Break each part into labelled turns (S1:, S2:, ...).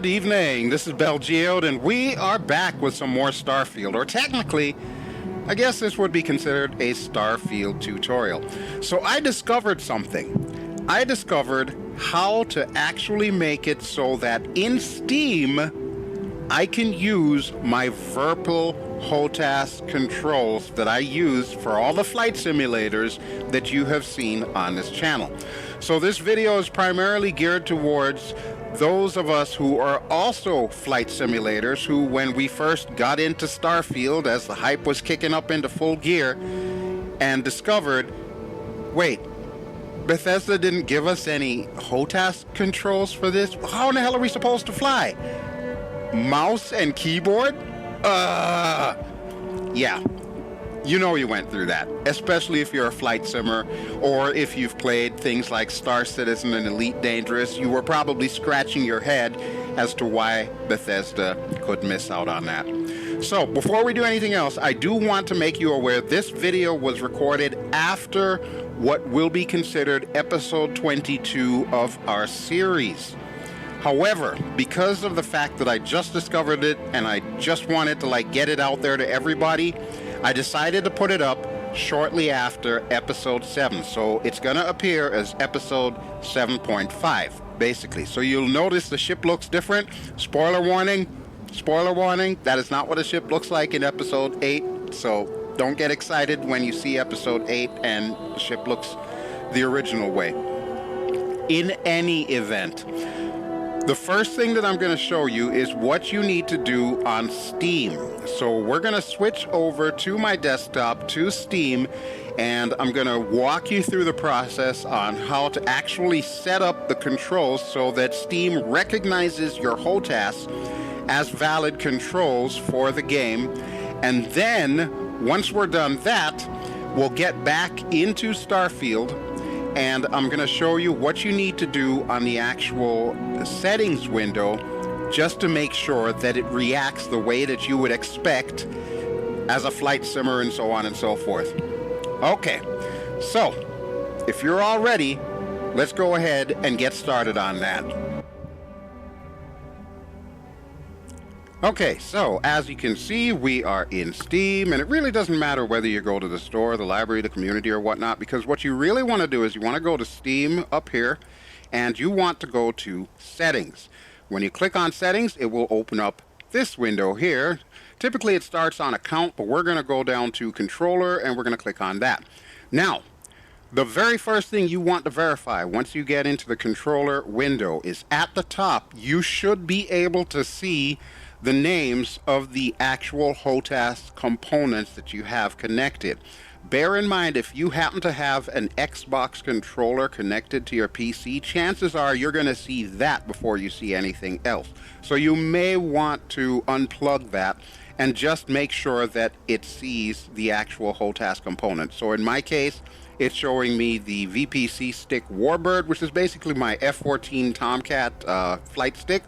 S1: Good evening, this is BelGeode, and we are back with some more Starfield, or technically, I guess this would be considered a Starfield tutorial. So I discovered something. I discovered how to actually make it so that in Steam, I can use my VIRPIL HOTAS controls that I use for all the flight simulators that you have seen on this channel. So this video is primarily geared towards those of us who are also flight simulators who, when we first got into Starfield as the hype was kicking up into full gear, and discovered, wait, Bethesda didn't give us any HOTAS controls for this? How in the hell are we supposed to fly? Mouse and keyboard? Yeah. You know you went through that, especially if you're a flight simmer, or if you've played things like Star Citizen and Elite Dangerous. You were probably scratching your head as to why Bethesda could miss out on that. So, before we do anything else, I do want to make you aware this video was recorded after what will be considered episode 22 of our series. However, because of the fact that I just discovered it and I just wanted to get it out there to everybody, I decided to put it up shortly after episode 7. So it's going to appear as episode 7.5, basically. So you'll notice the ship looks different. Spoiler warning, that is not what a ship looks like in episode 8. So don't get excited when you see episode 8 and the ship looks the original way. In any event, the first thing that I'm going to show you is what you need to do on Steam. So we're going to switch over to my desktop, to Steam, and I'm going to walk you through the process on how to actually set up the controls so that Steam recognizes your HOTAS as valid controls for the game. And then, once we're done that, we'll get back into Starfield, and I'm going to show you what you need to do on the actual settings window just to make sure that it reacts the way that you would expect as a flight simmer and so on and so forth. Okay, so if you're all ready, let's go ahead and get started on that. Okay, so as you can see, we are in Steam, and it really doesn't matter whether you go to the store, the library, the community, or whatnot, because what you really want to do is you want to go to Steam up here, and you want to go to Settings. When you click on Settings, it will open up this window here. Typically, it starts on Account, but we're going to go down to Controller, and we're going to click on that. Now, the very first thing you want to verify once you get into the controller window is at the top, you should be able to see the names of the actual HOTAS components that you have connected. Bear in mind, if you happen to have an Xbox controller connected to your PC, chances are you're going to see that before you see anything else. So you may want to unplug that and just make sure that it sees the actual HOTAS component. So in my case, it's showing me the VPC stick Warbird, which is basically my F-14 Tomcat flight stick.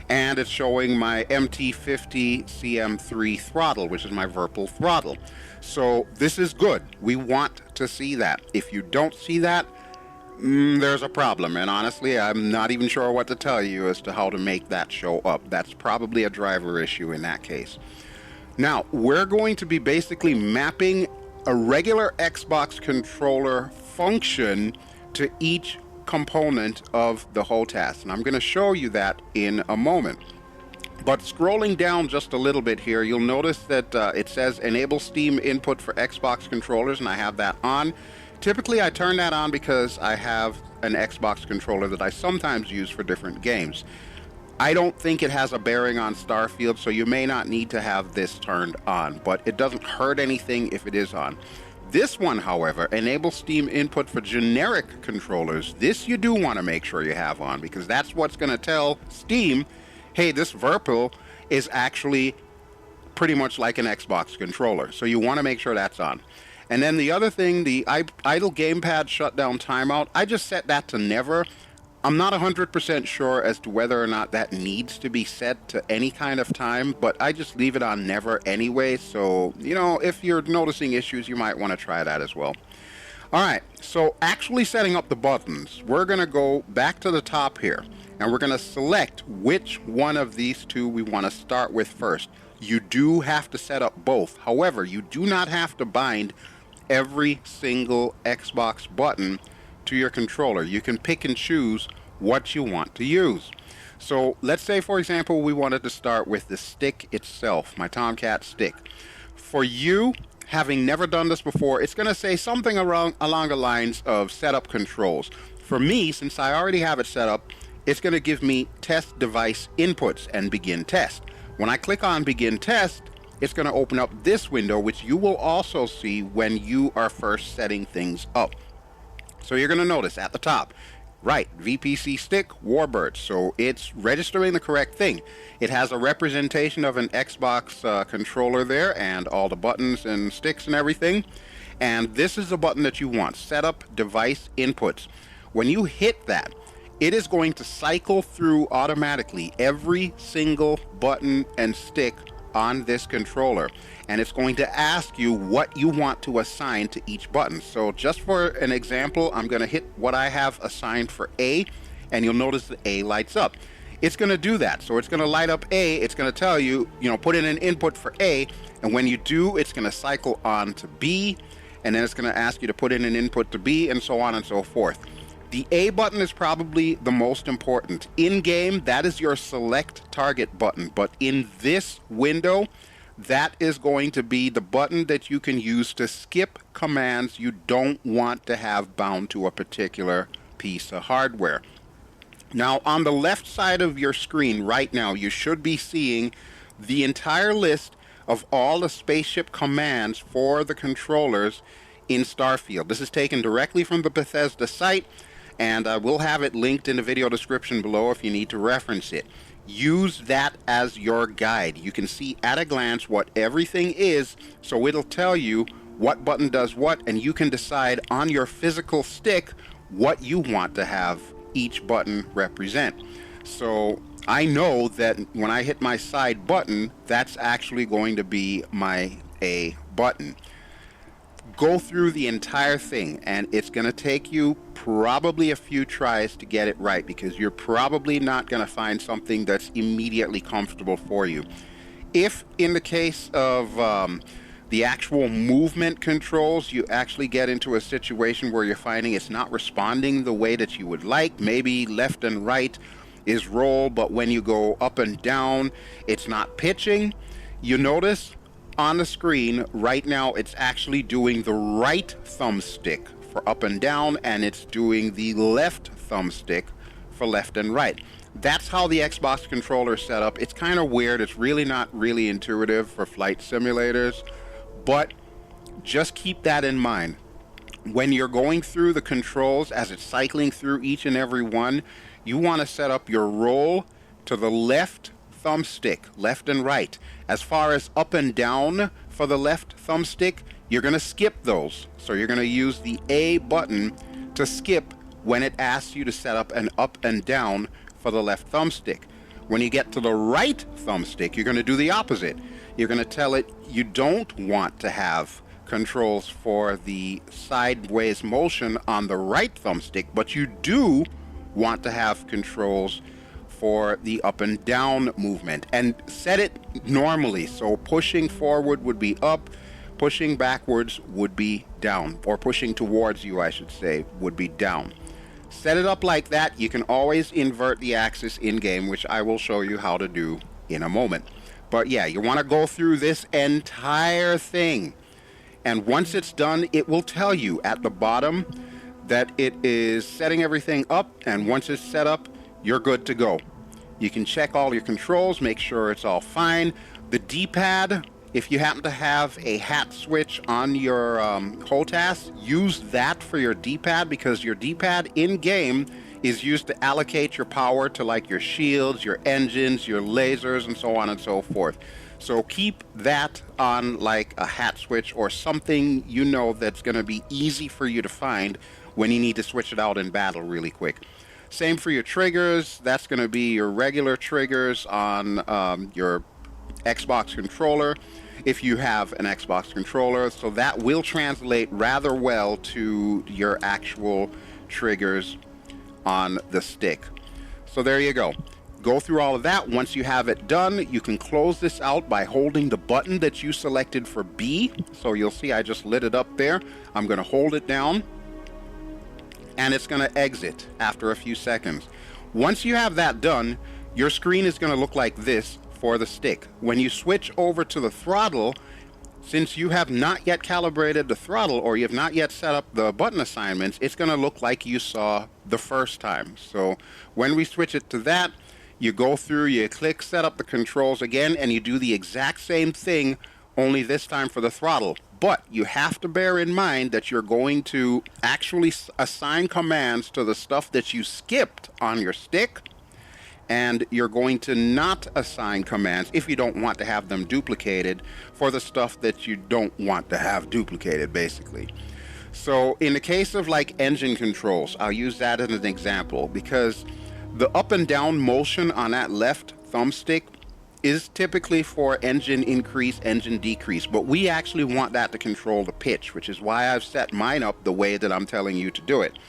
S1: And it's showing my MT50 CM3 throttle, which is my VIRPIL throttle. So this is good. We want to see that. If you don't see that, there's a problem. And honestly, I'm not even sure what to tell you as to how to make that show up. That's probably a driver issue in that case. Now, we're going to be basically mapping a regular Xbox controller function to each component of the HOTAS, and I'm going to show you that in a moment. But scrolling down just a little bit here, you'll notice that it says enable Steam input for Xbox controllers, and I have that on. Typically I turn that on because I have an Xbox controller that I sometimes use for different games. I don't think it has a bearing on Starfield, so you may not need to have this turned on, but it doesn't hurt anything if it is on. This one, however, enables Steam input for generic controllers. This you do want to make sure you have on, because that's what's going to tell Steam, hey, this VIRPIL is actually pretty much like an Xbox controller. So you want to make sure that's on. And then the other thing, the idle gamepad shutdown timeout, I just set that to never. I'm not 100% sure as to whether or not that needs to be set to any kind of time, but I just leave it on never anyway. So, you know, if you're noticing issues, you might want to try that as well. All right, so actually setting up the buttons, we're going to go back to the top here. and we're going to select which one of these two we want to start with first. You do have to set up both. However, you do not have to bind every single Xbox button to your controller. You can pick and choose what you want to use. So let's say, for example, we wanted to start with the stick itself, my Tomcat stick. For you, having never done this before, it's going to say something along the lines of setup controls. For me, since I already have it set up, it's going to give me test device inputs and begin test. When I click on begin test, it's going to open up this window, which you will also see when you are first setting things up. So you're going to notice at the top, right, VPC stick, Warbird. So it's registering the correct thing. It has a representation of an Xbox controller there and all the buttons and sticks and everything. And this is the button that you want, setup device inputs. When you hit that, it is going to cycle through automatically every single button and stick on this controller, and it's going to ask you what you want to assign to each button. So just for an example, I'm going to hit what I have assigned for A, and you'll notice the A lights up. It's going to do that. So it's going to light up A. It's going to tell you, put in an input for A, and when you do, it's going to cycle on to B, and then it's going to ask you to put in an input to B, and so on and so forth. The A button is probably the most important. In game, that is your select target button, but in this window, that is going to be the button that you can use to skip commands you don't want to have bound to a particular piece of hardware. Now, on the left side of your screen right now, you should be seeing the entire list of all the Spaceship commands for the controllers in Starfield. This is taken directly from the Bethesda site, and we'll have it linked in the video description below if you need to reference it. Use that as your guide. You can see at a glance what everything is, so it'll tell you what button does what, and you can decide on your physical stick what you want to have each button represent. So I know that when I hit my side button, that's actually going to be my A button. Go through the entire thing, and it's going to take you probably a few tries to get it right, because you're probably not going to find something that's immediately comfortable for you. If in the case of the actual movement controls, you actually get into a situation where you're finding it's not responding the way that you would like, maybe left and right is roll, but when you go up and down, it's not pitching, you notice on the screen right now it's actually doing the right thumbstick for up and down, and it's doing the left thumbstick for left and right. That's how the Xbox controller is set up. It's kind of weird. It's really not really intuitive for flight simulators, but just keep that in mind. When you're going through the controls, as it's cycling through each and every one, you want to set up your roll to the left thumbstick, left and right. As far as up and down for the left thumbstick, you're going to skip those. So you're going to use the A button to skip when it asks you to set up an up and down for the left thumbstick. When you get to the right thumbstick, you're going to do the opposite. You're going to tell it you don't want to have controls for the sideways motion on the right thumbstick, but you do want to have controls for the up and down movement, and set it normally. So pushing forward would be up, pushing backwards would be down, or pushing towards you, I should say, would be down. Set it up like that. You can always invert the axis in game, which I will show you how to do in a moment. But yeah, you want to go through this entire thing, and once it's done, it will tell you at the bottom that it is setting everything up, and once it's set up, you're good to go. You can check all your controls, make sure it's all fine. The D-pad, if you happen to have a hat switch on your HOTAS, use that for your D-pad, because your D-pad in-game is used to allocate your power to like your shields, your engines, your lasers, and so on and so forth. So keep that on like a hat switch or something that's going to be easy for you to find when you need to switch it out in battle really quick. Same for your triggers. That's going to be your regular triggers on your Xbox controller, if you have an Xbox controller. So that will translate rather well to your actual triggers on the stick. So there you go. Go through all of that. Once you have it done, you can close this out by holding the button that you selected for B. So you'll see I just lit it up there. I'm going to hold it down, and it's going to exit after a few seconds. Once you have that done, your screen is going to look like this for the stick. When you switch over to the throttle, since you have not yet calibrated the throttle or you have not yet set up the button assignments, it's going to look like you saw the first time. So when we switch it to that, you go through, you click set up the controls again, and you do the exact same thing, only this time for the throttle. But you have to bear in mind that you're going to actually assign commands to the stuff that you skipped on your stick, and you're going to not assign commands, if you don't want to have them duplicated, for the stuff that you don't want to have duplicated, basically. So in the case of like engine controls, I'll use that as an example, because the up and down motion on that left thumbstick is typically for engine increase, engine decrease, but we actually want that to control the pitch, which is why I've set mine up the way that I'm telling you to do it.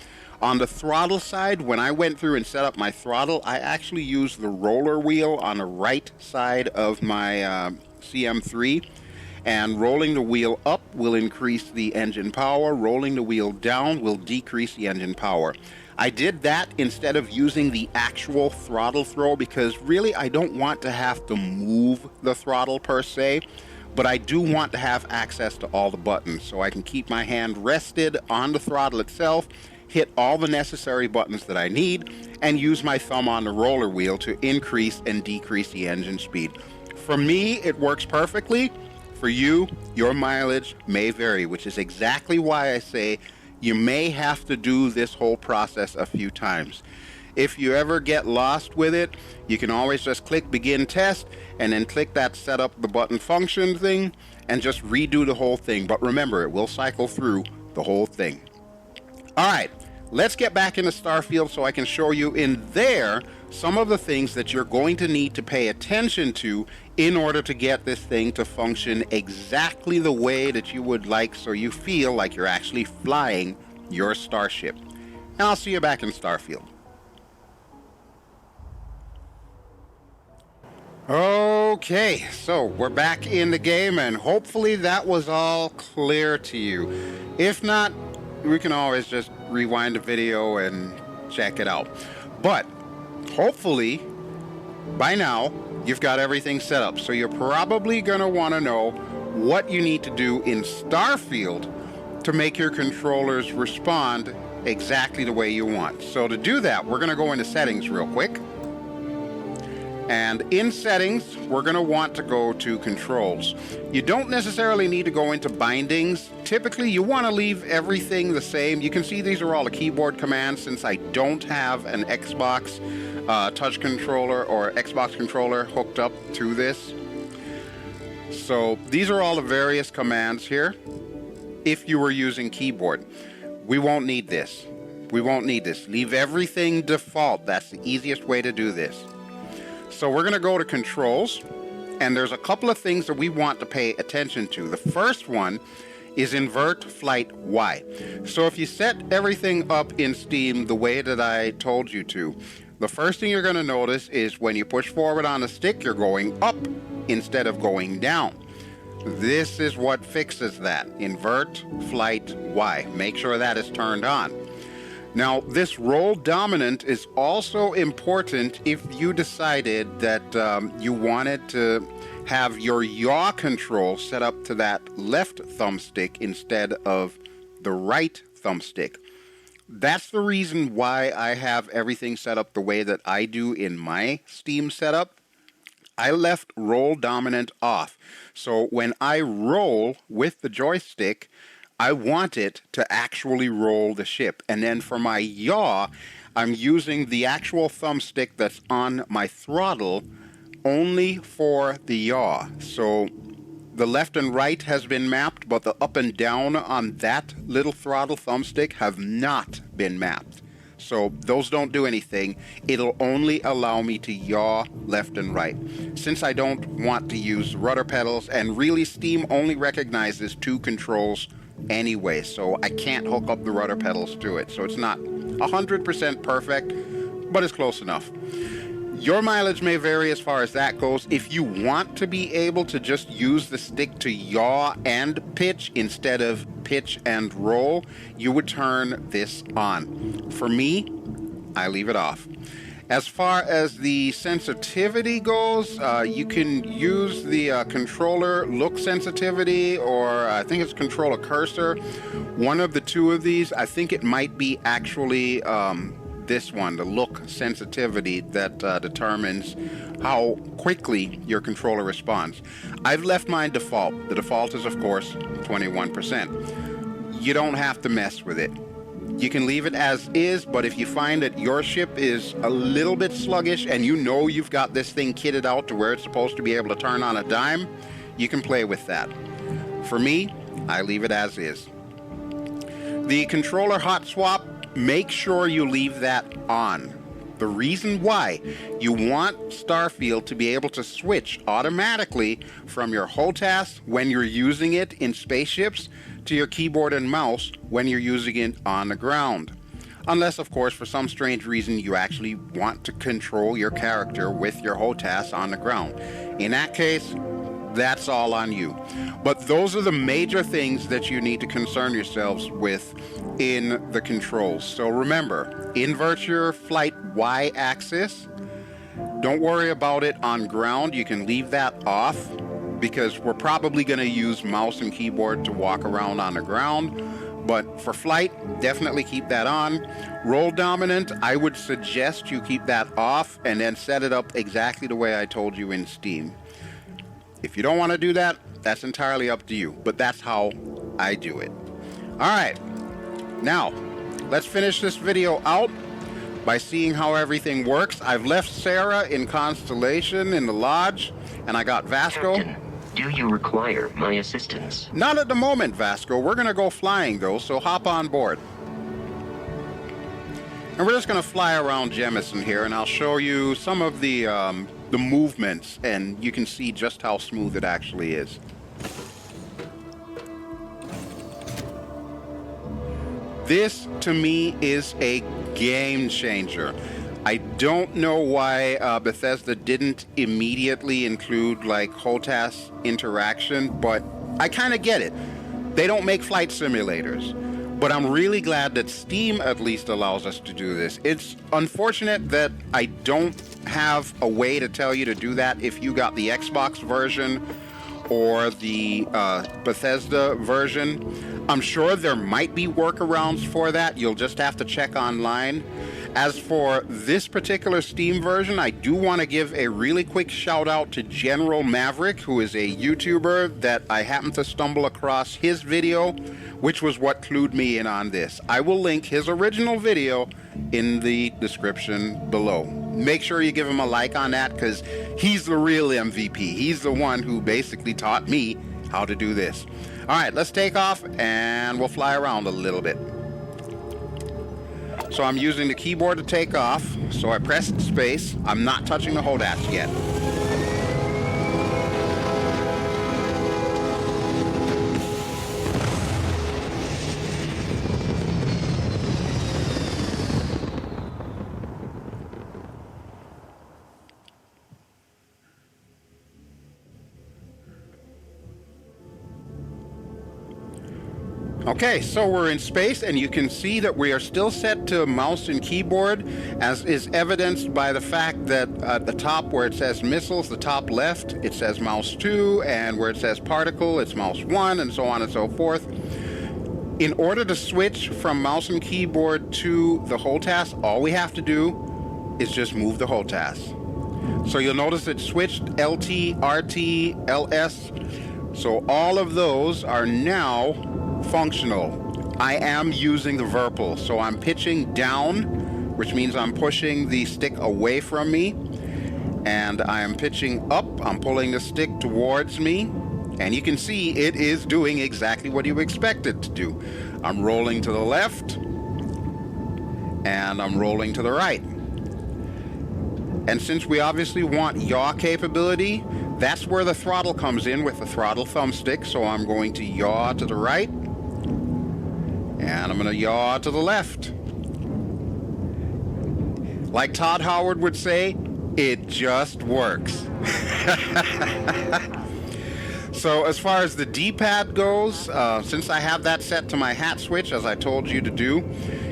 S1: On the throttle side, when I went through and set up my throttle, I actually used the roller wheel on the right side of my CM3, and rolling the wheel up will increase the engine power, rolling the wheel down will decrease the engine power. I did that instead of using the actual throttle throw because really I don't want to have to move the throttle per se, but I do want to have access to all the buttons so I can keep my hand rested on the throttle itself, hit all the necessary buttons that I need, and use my thumb on the roller wheel to increase and decrease the engine speed. For me, it works perfectly. For you, your mileage may vary, which is exactly why I say you may have to do this whole process a few times. If you ever get lost with it, you can always just click begin test and then click that set up the button function thing and just redo the whole thing. But remember, it will cycle through the whole thing. All right, let's get back into Starfield so I can show you in there some of the things that you're going to need to pay attention to in order to get this thing to function exactly the way that you would like, so you feel like you're actually flying your starship. And I'll see you back in Starfield. Okay, so we're back in the game, and hopefully that was all clear to you. If not, we can always just rewind the video and check it out. But hopefully by now you've got everything set up, so you're probably going to want to know what you need to do in Starfield to make your controllers respond exactly the way you want. So to do that, we're going to go into settings real quick. And in settings, we're going to want to go to controls. You don't necessarily need to go into bindings. Typically, you want to leave everything the same. You can see these are all the keyboard commands since I don't have an Xbox touch controller or Xbox controller hooked up to this. So these are all the various commands here. If you were using keyboard, we won't need this. We won't need this. Leave everything default. That's the easiest way to do this. So we're going to go to controls, and there's a couple of things that we want to pay attention to. The first one is invert flight Y. So if you set everything up in Steam the way that I told you to, the first thing you're going to notice is when you push forward on the stick, you're going up instead of going down. This is what fixes that. Invert flight Y. Make sure that is turned on. Now, this roll dominant is also important if you decided that you wanted to have your yaw control set up to that left thumbstick instead of the right thumbstick. That's the reason why I have everything set up the way that I do in my Steam setup. I left roll dominant off. So when I roll with the joystick, I want it to actually roll the ship. And then for my yaw, I'm using the actual thumbstick that's on my throttle only for the yaw. So the left and right has been mapped, but the up and down on that little throttle thumbstick have not been mapped. So those don't do anything. It'll only allow me to yaw left and right. Since I don't want to use rudder pedals, and really Steam only recognizes two controls anyway, so I can't hook up the rudder pedals to it. So it's not 100% perfect, but it's close enough. Your mileage may vary as far as that goes. If you want to be able to just use the stick to yaw and pitch instead of pitch and roll, you would turn this on. For me, I leave it off. As far as the sensitivity goes, you can use the controller look sensitivity, or I think it's controller cursor. One of the two of these. I think it might be actually this one, the look sensitivity, that determines how quickly your controller responds. I've left mine default. The default is, of course, 21%. You don't have to mess with it. You can leave it as is, but if you find that your ship is a little bit sluggish and you know you've got this thing kitted out to where it's supposed to be able to turn on a dime, you can play with that. For me, I leave it as is. The controller hot swap, make sure you leave that on. The reason why: you want Starfield to be able to switch automatically from your HOTAS when you're using it in spaceships to your keyboard and mouse when you're using it on the ground. Unless, of course, for some strange reason you actually want to control your character with your HOTAS on the ground. In that case, that's all on you. But those are the major things that you need to concern yourselves with in the controls. So remember, invert your flight Y-axis. Don't worry about it on ground. You can leave that off, because we're probably going to use mouse and keyboard to walk around on the ground. But for flight, definitely keep that on. Roll dominant, I would suggest you keep that off and then set it up exactly the way I told you in Steam. If you don't want to do that, that's entirely up to you, but that's how I do it. All right, now let's finish this video out by seeing how everything works. I've left Sarah in Constellation in the lodge, and I got Vasco.
S2: Captain, do you require my assistance?
S1: Not at the moment, Vasco. We're going to go flying, though, so hop on board. And we're just going to fly around Jemison here, and I'll show you some of the movements, and you can see just how smooth it actually is. This, to me, is a game changer. I don't know why Bethesda didn't immediately include like HOTAS interaction, but I kind of get it. They don't make flight simulators, but I'm really glad that Steam at least allows us to do this. It's unfortunate that I don't have a way to tell you to do that if you got the Xbox version or the Bethesda version. I'm sure there might be workarounds for that. You'll just have to check online. As for this particular Steam version, I do want to give a really quick shout out to General Maverick, who is a YouTuber that I happened to stumble across his video, which was what clued me in on this. I will link his original video in the description below. Make sure you give him a like on that, because he's the real MVP. He's the one who basically taught me how to do this. All right, let's take off and we'll fly around a little bit. So I'm using the keyboard to take off. So I pressed space. I'm not touching the HOTAS yet. Okay, so we're in space, and you can see that we are still set to mouse and keyboard, as is evidenced by the fact that at the top where it says missiles, the top left, it says mouse 2, and where it says particle, it's mouse 1, and so on and so forth. In order to switch from mouse and keyboard to the HOTAS, all we have to do is just move the HOTAS. So you'll notice it switched LT, RT, LS. So all of those are now functional. I am using the VIRPIL, so I'm pitching down, which means I'm pushing the stick away from me, and I am pitching up. I'm pulling the stick towards me, and you can see it is doing exactly what you expect it to do. I'm rolling to the left, and I'm rolling to the right. And since we obviously want yaw capability, that's where the throttle comes in with the throttle thumbstick. So I'm going to yaw to the right, and I'm going to yaw to the left. Like Todd Howard would say, it just works. So as far as the D-pad goes, since I have that set to my hat switch, as I told you to do,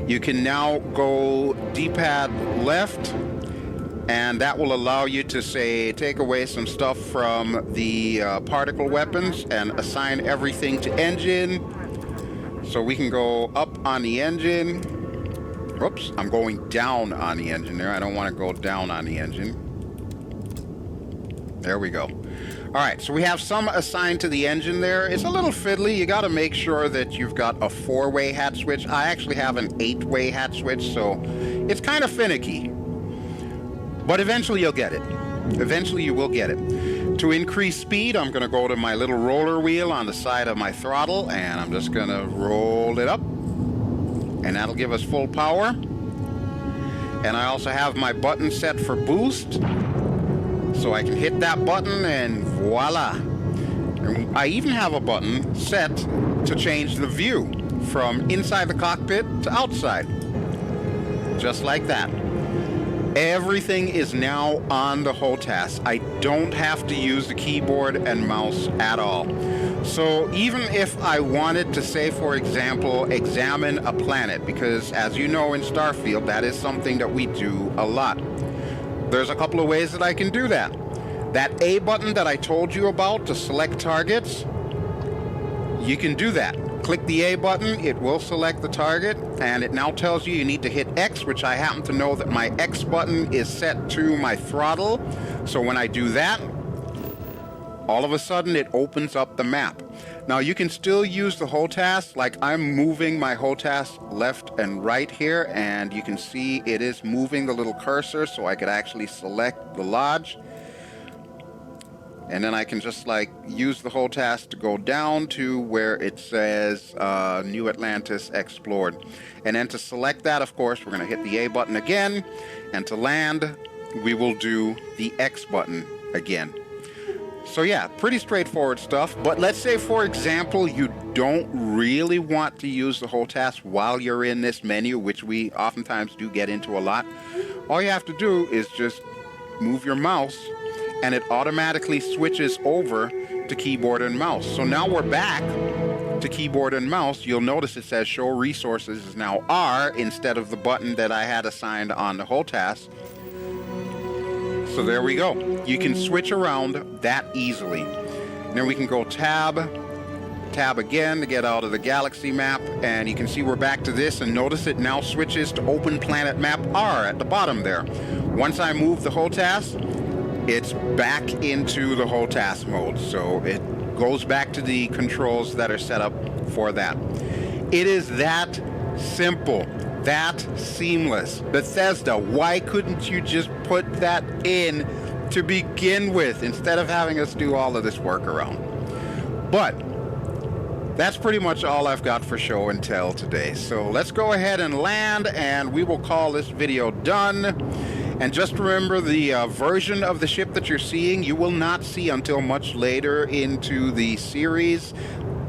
S1: you can now go D-pad left, and that will allow you to, say, take away some stuff from the particle weapons and assign everything to engine. So we can go up on the engine. Whoops, I'm going down on the engine there. I don't want to go down on the engine. There we go. All right, so we have some assigned to the engine there. It's a little fiddly. You got to make sure that you've got a 4-way hat switch. I actually have an 8-way hat switch, so it's kind of finicky. But eventually you'll get it. Eventually you will get it. To increase speed, I'm going to go to my little roller wheel on the side of my throttle, and I'm just going to roll it up. And that'll give us full power. And I also have my button set for boost. So I can hit that button and voila. And I even have a button set to change the view from inside the cockpit to outside. Just like that. Everything is now on the HOTAS. I don't have to use the keyboard and mouse at all. So even if I wanted to, say, for example, examine a planet, because as you know in Starfield, that is something that we do a lot. There's a couple of ways that I can do that. That A button that I told you about to select targets, you can do that. Click the A button, it will select the target, and it now tells you need to hit X, which I happen to know that my X button is set to my throttle. So when I do that, all of a sudden it opens up the map. Now you can still use the HOTAS, like I'm moving my HOTAS left and right here, and you can see it is moving the little cursor so I could actually select the lodge. And then I can just like use the HOTAS to go down to where it says New Atlantis Explored. And then to select that, of course, we're going to hit the A button again. And to land, we will do the X button again. So yeah, pretty straightforward stuff. But let's say, for example, you don't really want to use the HOTAS while you're in this menu, which we oftentimes do get into a lot. All you have to do is just move your mouse, and it automatically switches over to keyboard and mouse. So now we're back to keyboard and mouse. You'll notice it says show resources is now R instead of the button that I had assigned on the HOTAS. So there we go. You can switch around that easily. And then we can go tab again to get out of the galaxy map, and you can see we're back to this, and notice it now switches to open planet map R at the bottom there. Once I move the HOTAS, it's back into the HOTAS mode, so it goes back to the controls that are set up for that. It is that simple, that seamless. Bethesda, why couldn't you just put that in to begin with instead of having us do all of this workaround? But that's pretty much all I've got for show and tell today. So let's go ahead and land, and we will call this video done. And just remember, the version of the ship that you're seeing, you will not see until much later into the series.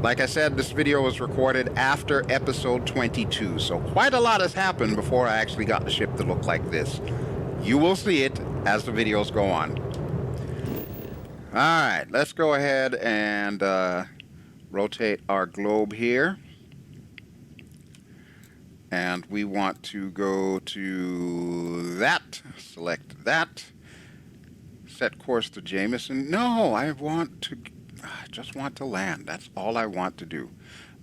S1: Like I said, this video was recorded after episode 22, so quite a lot has happened before I actually got the ship to look like this. You will see it as the videos go on. Alright, let's go ahead and rotate our globe here. And we want to go to that, select that, set course to Jameson. No, I just want to land. That's all I want to do.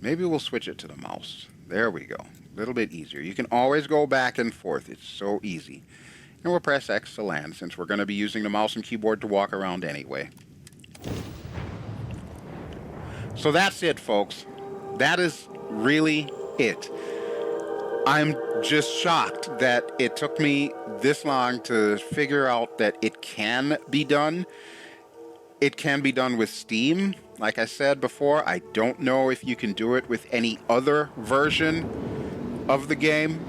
S1: Maybe we'll switch it to the mouse. There we go. A little bit easier. You can always go back and forth. It's so easy. And we'll press X to land, since we're going to be using the mouse and keyboard to walk around anyway. So that's it, folks. That is really it. I'm just shocked that it took me this long to figure out that it can be done. It can be done with Steam. Like I said before, I don't know if you can do it with any other version of the game.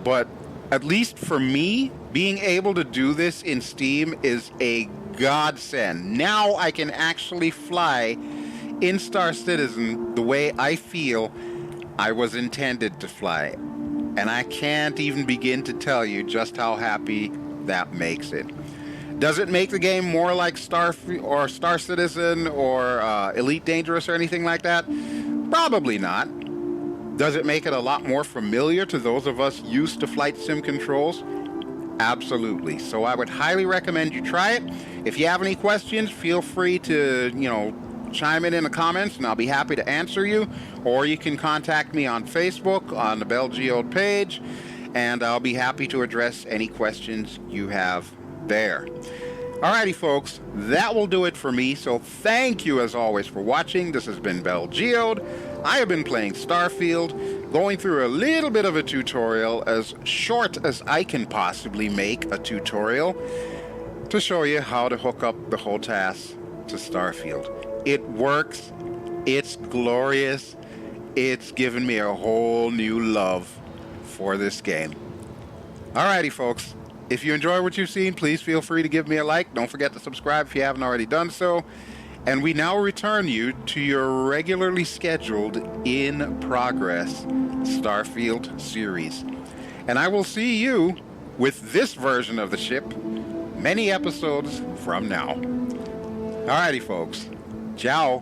S1: But at least for me, being able to do this in Steam is a godsend. Now I can actually fly in Star Citizen the way I feel I was intended to fly. And I can't even begin to tell you just how happy that makes it. Does it make the game more like Starfield or Star Citizen or Elite Dangerous or anything like that? Probably not. Does it make it a lot more familiar to those of us used to flight sim controls? Absolutely. So I would highly recommend you try it. If you have any questions, feel free to, chime in the comments and I'll be happy to answer you. Or you can contact me on Facebook on the BelGeode page and I'll be happy to address any questions you have there. Alrighty folks, that will do it for me. So thank you as always for watching. This has been BelGeode. I have been playing Starfield, going through a little bit of a tutorial, as short as I can possibly make a tutorial, to show you how to hook up the HOTAS to Starfield. It works, it's glorious, it's given me a whole new love for this game. Alrighty folks, if you enjoy what you've seen, please feel free to give me a like. Don't forget to subscribe if you haven't already done so. And we now return you to your regularly scheduled In Progress Starfield series. And I will see you with this version of the ship many episodes from now. Alrighty folks, ciao.